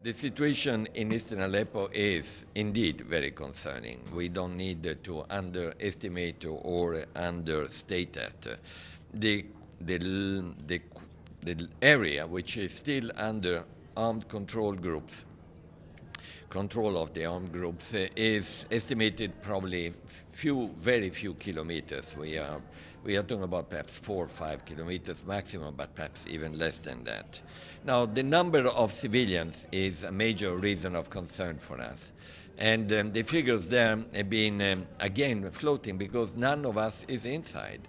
The situation in eastern Aleppo is indeed very concerning. We don't need to underestimate or understate that. The area which is still under armed control control of the armed groups is estimated probably very few kilometers. We are talking about perhaps 4 or 5 kilometers maximum, but perhaps even less than that. Now, the number of civilians is a major reason of concern for us. And the figures there have been, again, floating because none of us is inside.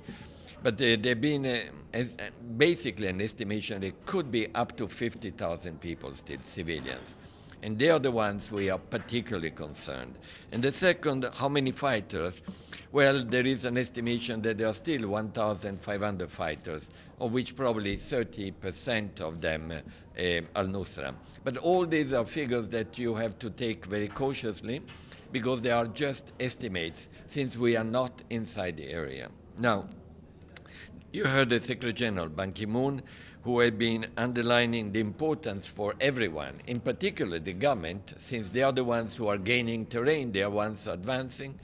But there have been basically an estimation it could be up to 50,000 people still, civilians. And they are the ones we are particularly concerned. And the second, how many fighters? Well, there is an estimation that there are still 1,500 fighters, of which probably 30% of them al-Nusra. But all these are figures that you have to take very cautiously because they are just estimates since we are not inside the area. Now, you heard the Secretary General, Ban Ki-moon, who have been underlining the importance for everyone, in particular the government, since they are the ones who are gaining terrain, they are ones advancing,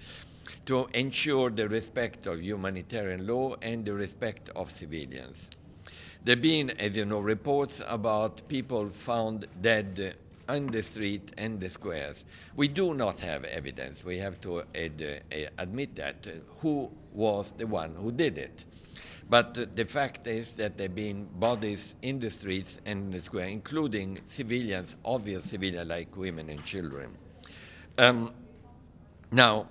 to ensure the respect of humanitarian law and the respect of civilians. There have been, as you know, reports about people found dead on the street and the squares. We do not have evidence, we have to admit that, who was the one who did it. But the fact is that there have been bodies in the streets and in the square, including civilians, obvious civilians like women and children. Now,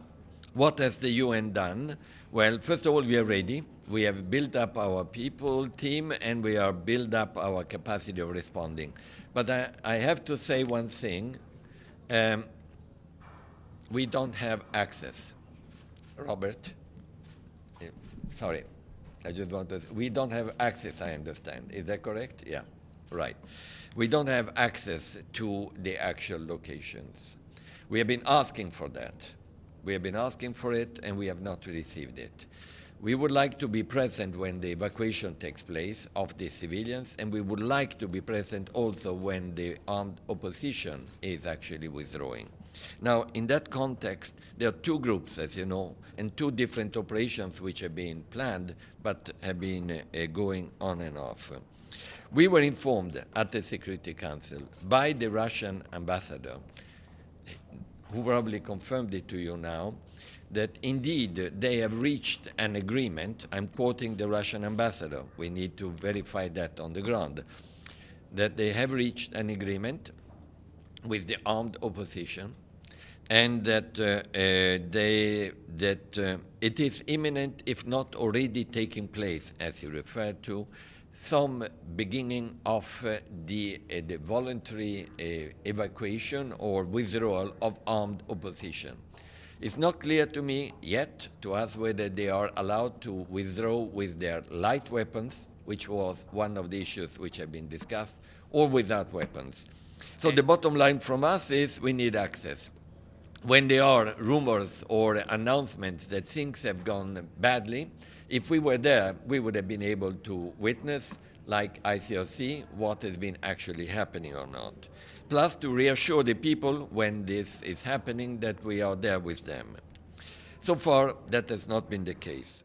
what has the UN done? Well, first of all, we are ready. We have built up our people team and we are built up our capacity of responding. But I have to say one thing. We don't have access. Robert? Sorry. I just want to, we don't have access, I understand. Is that correct? Yeah, right. We don't have access to the actual locations. We have been asking for that. We have been asking for it and we have not received it. We would like to be present when the evacuation takes place of the civilians, and we would like to be present also when the armed opposition is actually withdrawing. Now, in that context, there are two groups, as you know, and two different operations which have been planned but have been going on and off. We were informed at the Security Council by the Russian ambassador, who probably confirmed it to you now, that indeed they have reached an agreement. I'm quoting the Russian ambassador. We need to verify that on the ground, that they have reached an agreement with the armed opposition, and that it is imminent, if not already taking place, as he referred to, some beginning of the voluntary evacuation or withdrawal of armed opposition. It's not clear to me yet, to us, whether they are allowed to withdraw with their light weapons, which was one of the issues which have been discussed, or without weapons. So the bottom line from us is we need access. When there are rumors or announcements that things have gone badly, if we were there, we would have been able to witness, like ICRC, what has been actually happening or not. Plus to reassure the people when this is happening that we are there with them. So far, that has not been the case.